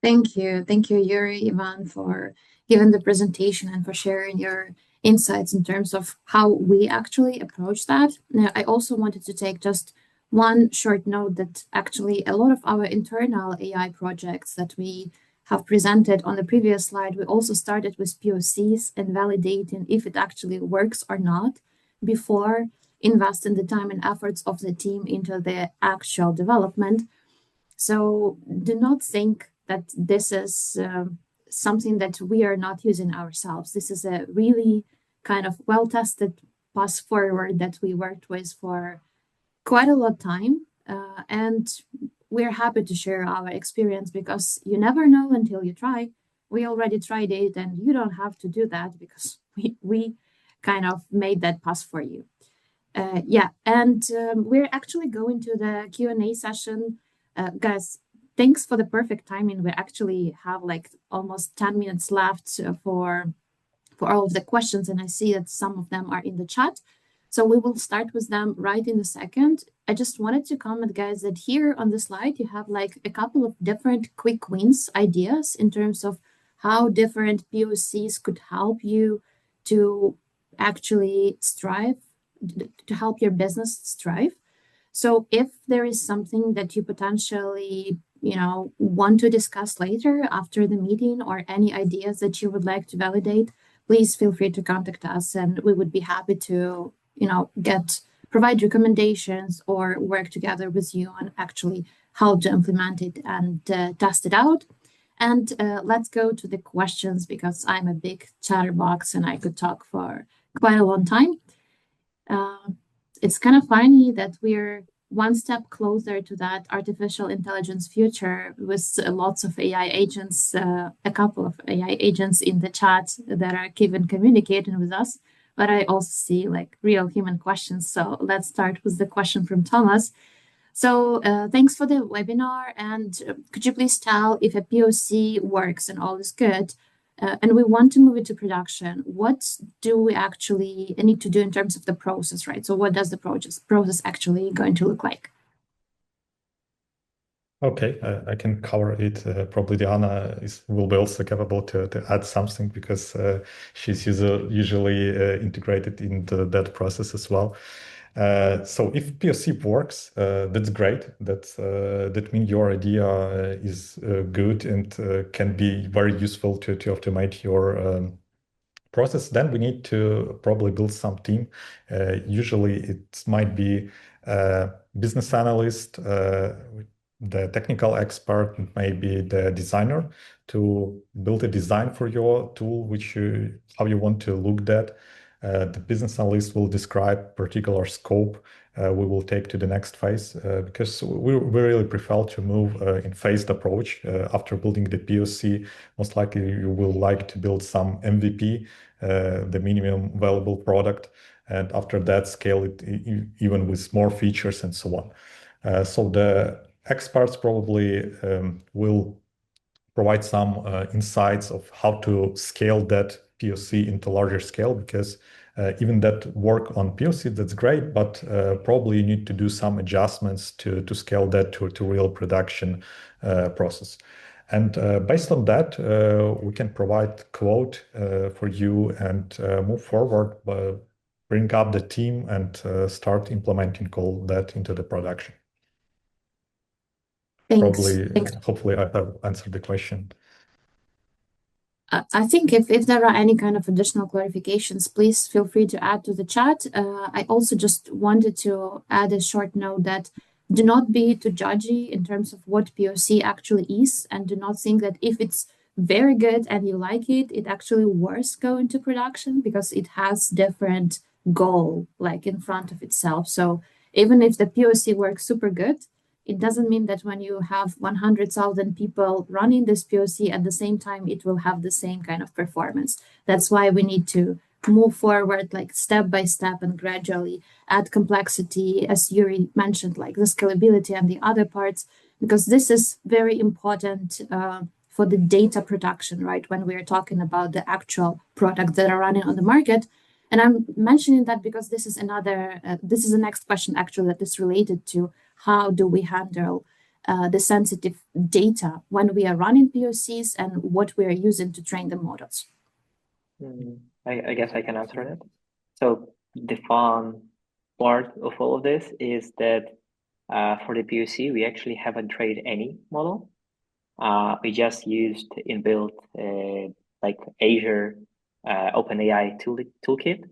Thank you. Thank you, Yurii, Ivan, for giving the presentation and for sharing your insights in terms of how we actually approach that. Now, I also wanted to take just one short note that actually a lot of our internal AI projects that we have presented on the previous slide, we also started with POCs and validating if it actually works or not before investing the time and efforts of the team into the actual development. So do not think that this is something that we are not using ourselves. This is a really kind of well-tested path forward that we worked with for quite a lot of time. And we're happy to share our experience because you never know until you try. We already tried it, and you don't have to do that because we kind of made that path for you. Yeah, and we're actually going to the Q&A session. Guys, thanks for the perfect timing. We actually have like almost 10 minutes left for all of the questions, and I see that some of them are in the chat. So we will start with them right in a second. I just wanted to comment, guys, that here on the slide, you have like a couple of different quick wins ideas in terms of how different POCs could help you to actually strive, to help your business strive. So if there is something that you potentially, want to discuss later after the meeting or any ideas that you would like to validate, please feel free to contact us and we would be happy to, provide recommendations or work together with you on actually how to implement it and test it out. And let's go to the questions because I'm a big chatterbox and I could talk for quite a long time. It's kind of funny that we're one step closer to that artificial intelligence future with lots of AI agents, a couple of AI agents in the chat that are even communicating with us. But I also see like real human questions. So let's start with the question from Thomas. So thanks for the webinar. And could you please tell if a POC works and all is good, and we want to move it to production, what do we actually need to do in terms of the process, right? So what does the process actually going to look like? Okay, I can cover it. Probably Diana will be also capable to add something because she's usually integrated into that process as well. So if POC works, that's great. That means your idea is good and can be very useful to automate your process. Then we need to probably build some team. Usually it might be a business analyst, the technical expert, maybe the designer to build a design for your tool, how you want to look that. The business analyst will describe particular scope we will take to the next phase because we really prefer to move in phased approach. After building the POC, most likely you will like to build some MVP, the minimum valuable product, and after that scale it even with more features and so on. So the experts probably will provide some insights of how to scale that POC into larger scale because even that work on POC, that's great, but probably you need to do some adjustments to scale that to real production process. And based on that, we can provide quote for you and move forward, bring up the team and start implementing all that into the production. Thanks. Hopefully I have answered the question. I think if there are any kind of additional clarifications, please feel free to add to the chat. I also just wanted to add a short note that do not be too judgy in terms of what POC actually is, and do not think that if it's very good and you like it, it actually worth going to production because it has different goal like in front of itself. So even if the POC works super good, it doesn't mean that when you have 100,000 people running this POC at the same time, it will have the same kind of performance. That's why we need to move forward like step by step and gradually add complexity, as Yurii mentioned, like the scalability and the other parts, because this is very important for the data production, right? When we're talking about the actual products that are running on the market. And I'm mentioning that because this is the next question actually that is related to how do we handle the sensitive data when we are running POCs and what we are using to train the models. I guess I can answer it. So the fun part of all of this is that for the POC, we actually haven't trained any model. We just used inbuilt like Azure OpenAI toolkit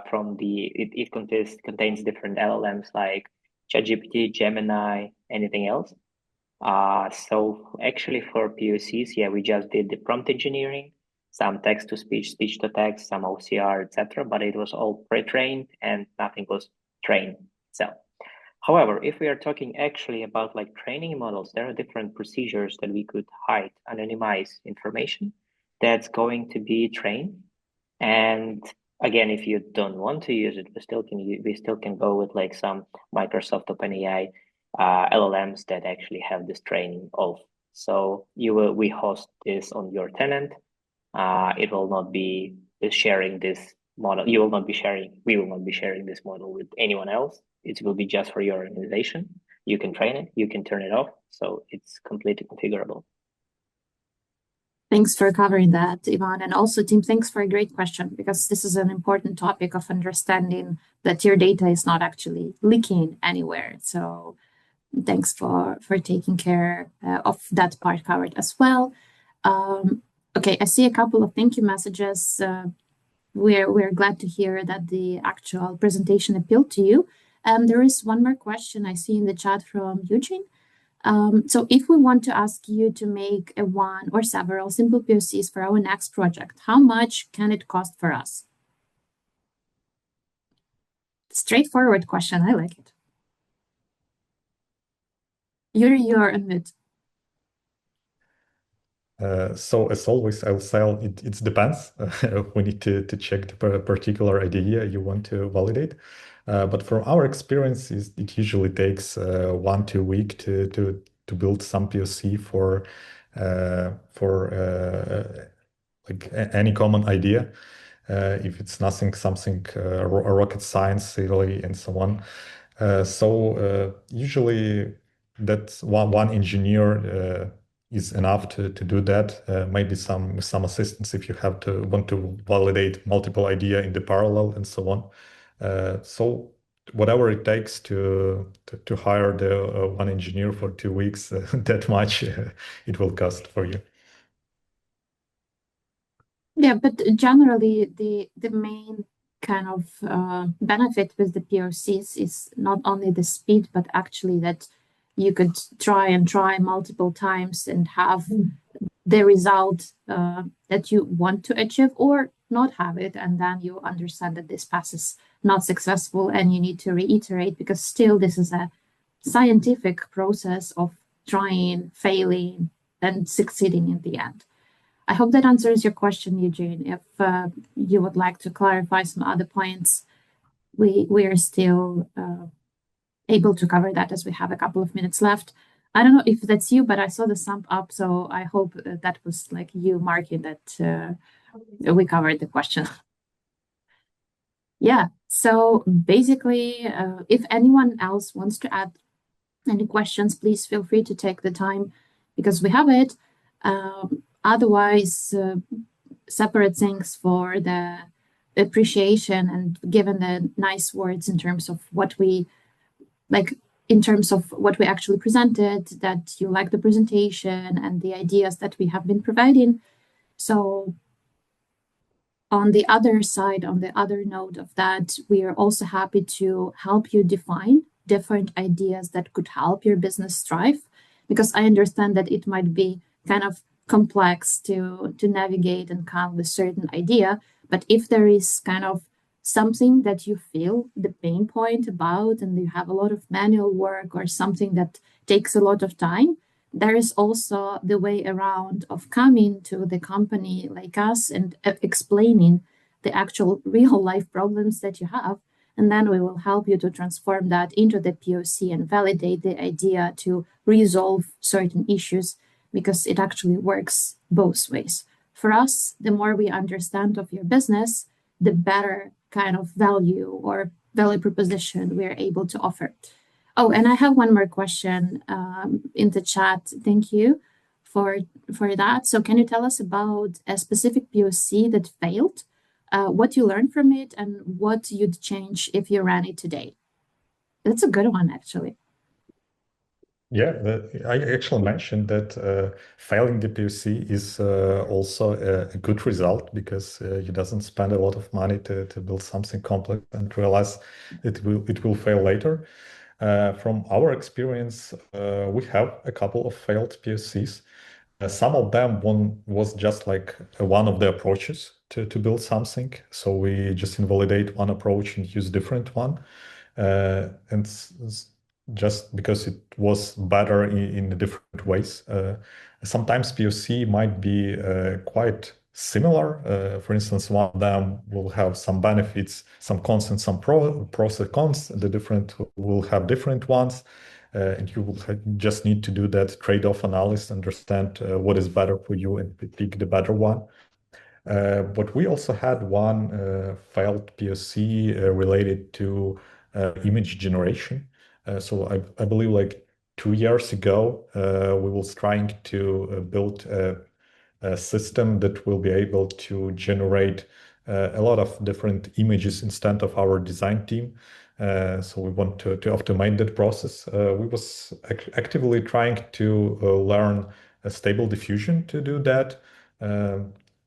from it contains different LLMs like ChatGPT, Gemini, anything else. So actually for POCs, yeah, we just did the prompt engineering, some text to speech, speech to text, some OCR, etc. But it was all pre-trained and nothing was trained itself. However, if we are talking actually about like training models, there are different procedures that we could hide, anonymize information that's going to be trained. And again, if you don't want to use it, we still can go with like some Microsoft OpenAI LLMs that actually have this training of. So we host this on your tenant. It will not be sharing this model. You will not be sharing, we will not be sharing this model with anyone else. It will be just for your organization. You can train it, you can turn it off. So it's completely configurable. Thanks for covering that, Ivan. And also, team, thanks for a great question, because this is an important topic of understanding that your data is not actually leaking anywhere. So thanks for taking care of that part covered as well. Okay, I see a couple of thank you messages. We're glad to hear that the actual presentation appealed to you. There is one more question I see in the chat from Eugene. So if we want to ask you to make a one or several simple POCs for our next project, how much can it cost for us? Straightforward question. I like it. Yurii, you're on mute. So as always, I'll say it depends. We need to check the particular idea you want to validate. But from our experience, it usually takes 1-2 weeks to build some POC for like any common idea. If it's something rocket science really and so on. So usually that one engineer is enough to do that. Maybe some assistance if you want to validate multiple idea in the parallel and so on. So whatever it takes to hire the one engineer for 2 weeks, that much it will cost for you. Yeah, but generally the main kind of benefit with the POCs is not only the speed, but actually that you could try multiple times and have the result that you want to achieve, or not have it, and then you understand that this path is not successful and you need to reiterate, because still this is a scientific process of trying, failing, and succeeding in the end. I hope that answers your question, Eugene. If you would like to clarify some other points, we are still able to cover that, as we have a couple of minutes left. I don't know if that's you, but I saw the thumb up, so I hope that was like you marking that we covered the question. Yeah, so basically, if anyone else wants to add any questions, please feel free to take the time, because we have it. Otherwise, separate things for the appreciation and given the nice words in terms of what we actually presented, that you like the presentation and the ideas that we have been providing. So on the other side, on the other note of that, we are also happy to help you define different ideas that could help your business thrive, because I understand that it might be kind of complex to navigate and come with certain idea. But if there is kind of something that you feel the pain point about, and you have a lot of manual work or something that takes a lot of time, there is also the way around of coming to the company like us and explaining the actual real life problems that you have. And then we will help you to transform that into the POC and validate the idea to resolve certain issues, because it actually works both ways. For us, the more we understand of your business, the better kind of value or value proposition we're able to offer. Oh, and I have one more question in the chat. Thank you for that. So can you tell us about a specific POC that failed, what you learned from it, and what you'd change if you ran it today? That's a good one, actually. Yeah, I actually mentioned that failing the POC is also a good result, because you doesn't spend a lot of money to build something complex and realize it will fail later. From our experience, we have a couple of failed POCs. Some of them was just like one of the approaches to build something. So we just invalidate one approach and use different one. And just because it was better in different ways. Sometimes POC might be quite similar. For instance, one of them will have some benefits, some cons and some pros and cons. The different will have different ones. And you will just need to do that trade-off analysis, understand what is better for you and pick the better one. But we also had one failed POC related to image generation. So I believe like 2 years ago, we was trying to build a system that will be able to generate a lot of different images instead of our design team. So we want to optimize that process. We was actively trying to learn a stable diffusion to do that.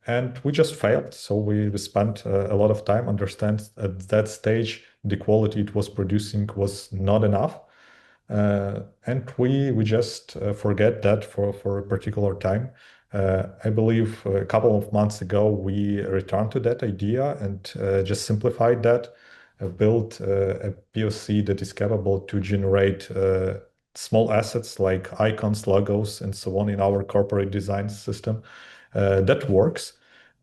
And we just failed. So we spent a lot of time understand at that stage the quality it was producing was not enough. And we just forget that for a particular time. I believe a couple of months ago, we returned to that idea and just simplified that, built a POC that is capable to generate small assets like icons, logos, and so on in our corporate design system. That works.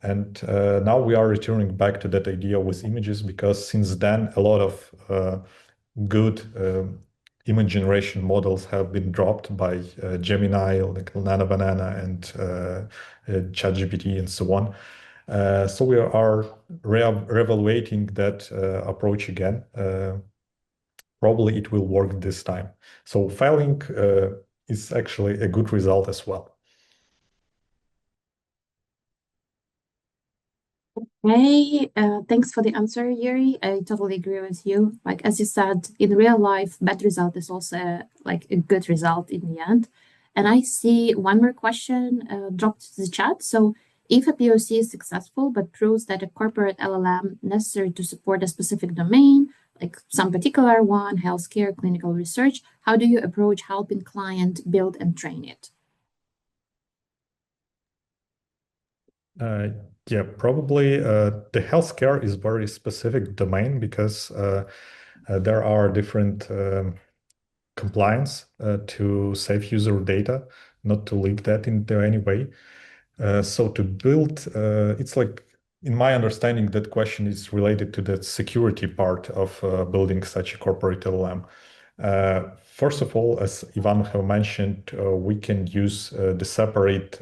And now we are returning back to that idea with images because since then, a lot of good image generation models have been dropped by Gemini, like Nano Banana, and ChatGPT, and so on. So we are reevaluating that approach again. Probably it will work this time. So failing is actually a good result as well. Hey, thanks for the answer, Yuri. I totally agree with you. Like as you said, in real life, bad result is also like a good result in the end. And I see one more question dropped to the chat. So if a POC is successful but proves that a corporate LLM necessary to support a specific domain, like some particular one, healthcare, clinical research, how do you approach helping client build and train it? Yeah, probably the healthcare is very specific domain because there are different compliance to save user data, not to leak that into any way. So to build, it's like, in my understanding, that question is related to the security part of building such a corporate LLM. First of all, as Ivan have mentioned, we can use the separate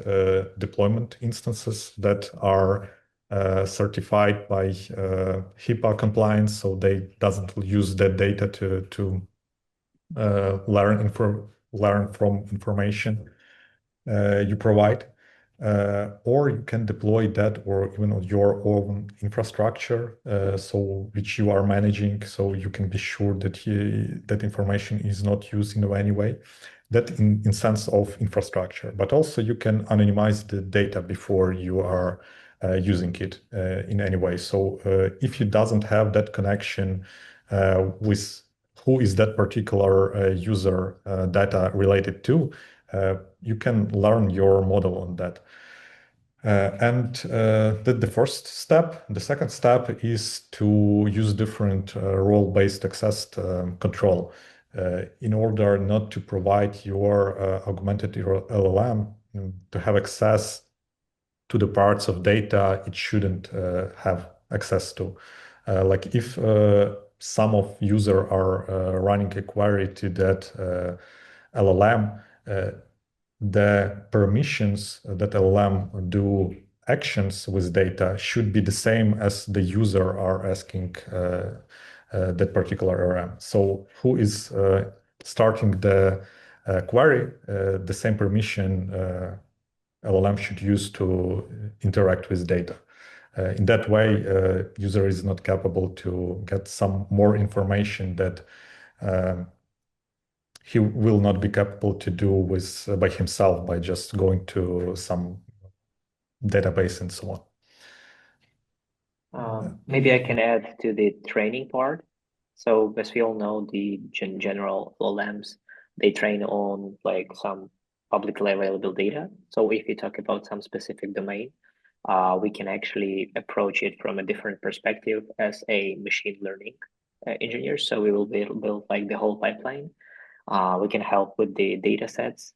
deployment instances that are certified by HIPAA compliance, so they doesn't use that data to learn from information you provide. Or you can deploy that or even on your own infrastructure, so which you are managing, so you can be sure that that information is not used in any way. That in sense of infrastructure, but also you can anonymize the data before you are using it in any way. So if you doesn't have that connection with who is that particular user data related to, you can learn your model on that. And the first step. The second step is to use different role-based access control in order not to provide your augmented LLM to have access to the parts of data it shouldn't have access to. Like if some of user are running a query to that LLM, the permissions that LLM do actions with data should be the same as the user are asking that particular LLM. So who is starting the query, the same permission LLM should use to interact with data. In that way, user is not capable to get some more information that he will not be capable to do with by himself by just going to some database and so on. Maybe I can add to the training part. So as we all know, the general LLMs, they train on like some publicly available data. So if you talk about some specific domain, we can actually approach it from a different perspective as a machine learning engineer. So we will build like the whole pipeline. We can help with the data sets,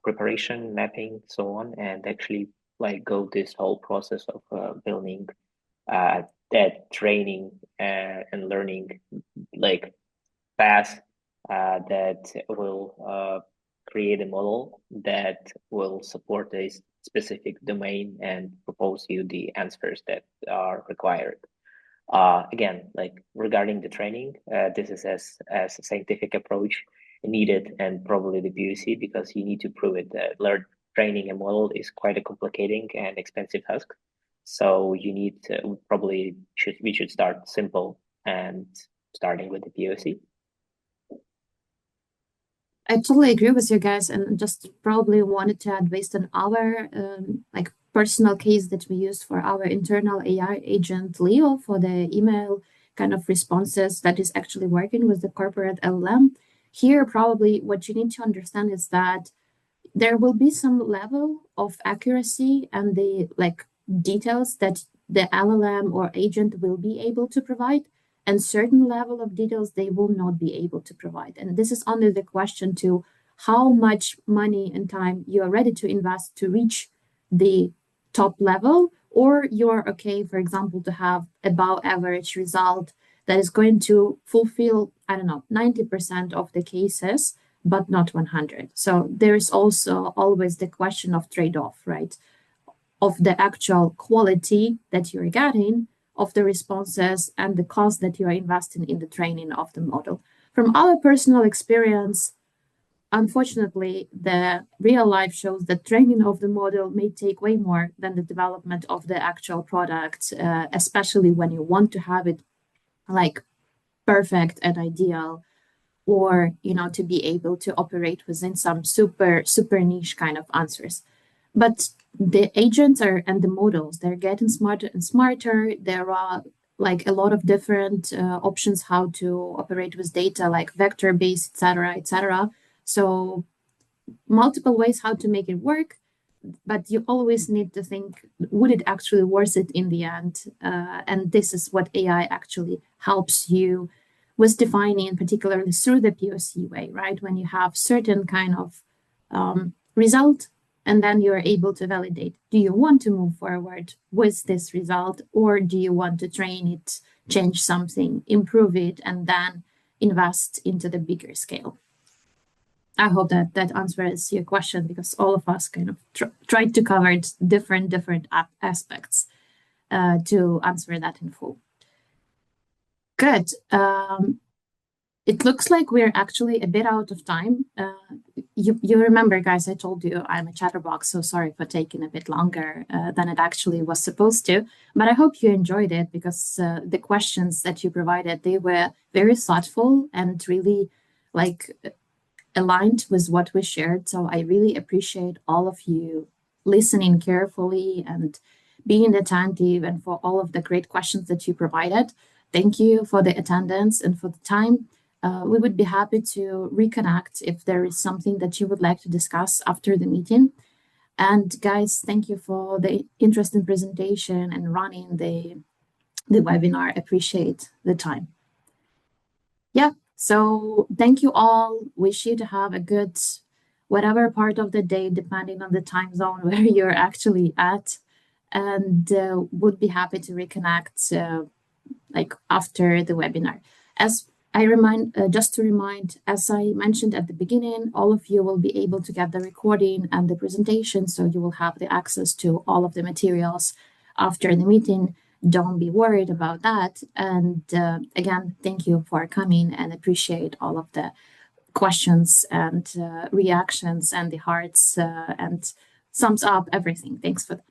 preparation, mapping, so on, and actually like go this whole process of building that training and learning like path that will create a model that will support a specific domain and propose you the answers that are required. Again, like regarding the training, this is as a scientific approach needed, and probably the POC, because you need to prove it. Training a model is quite a complicated and expensive task. So you need to we should start simple and starting with the POC. I totally agree with you guys, and just probably wanted to add, based on our like personal case that we used for our internal AI agent Leo for the email kind of responses that is actually working with the corporate LLM. Here, probably what you need to understand is that there will be some level of accuracy and the like details that the LLM or agent will be able to provide, and certain level of details they will not be able to provide. And this is only the question to how much money and time you are ready to invest to reach the top level, or you're okay, for example, to have above average result that is going to fulfill, I don't know, 90% of the cases, but not 100. So there is also always the question of trade-off, right? Of the actual quality that you're getting of the responses and the cost that you are investing in the training of the model. From our personal experience, unfortunately, the real life shows that training of the model may take way more than the development of the actual product, especially when you want to have it like perfect and ideal, or to be able to operate within some super niche kind of answers. But the agents and the models, they're getting smarter and smarter. There are like a lot of different options how to operate with data, like vector-based, etc. So multiple ways how to make it work, but you always need to think, would it actually worth it in the end? And this is what AI actually helps you with defining, particularly through the POC way, right? When you have certain kind of result, and then you're able to validate, do you want to move forward with this result, or do you want to train it, change something, improve it, and then invest into the bigger scale? I hope that answers your question, because all of us kind of tried to cover different aspects to answer that in full. Good. It looks like we're actually a bit out of time. You remember, guys, I told you I'm a chatterbox, so sorry for taking a bit longer than it actually was supposed to. But I hope you enjoyed it, because the questions that you provided, they were very thoughtful and really like aligned with what we shared. So I really appreciate all of you listening carefully and being attentive, and for all of the great questions that you provided. Thank you for the attendance and for the time. We would be happy to reconnect if there is something that you would like to discuss after the meeting. And guys, thank you for the interesting presentation and running the webinar. Appreciate the time. Yeah, so thank you all. Wish you to have a good whatever part of the day, depending on the time zone where you're actually at. And would be happy to reconnect like after the webinar. As I just to remind, as I mentioned at the beginning, all of you will be able to get the recording and the presentation, so you will have the access to all of the materials after the meeting. Don't be worried about that. And again, thank you for coming, and appreciate all of the questions and reactions and the hearts and thumbs up, everything. Thanks for that.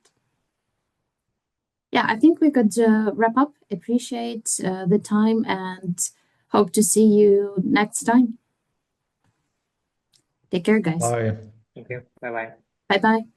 Yeah, I think we could wrap up. Appreciate the time, and hope to see you next time. Take care, guys. Bye. Thank you. Bye-bye. Bye-bye.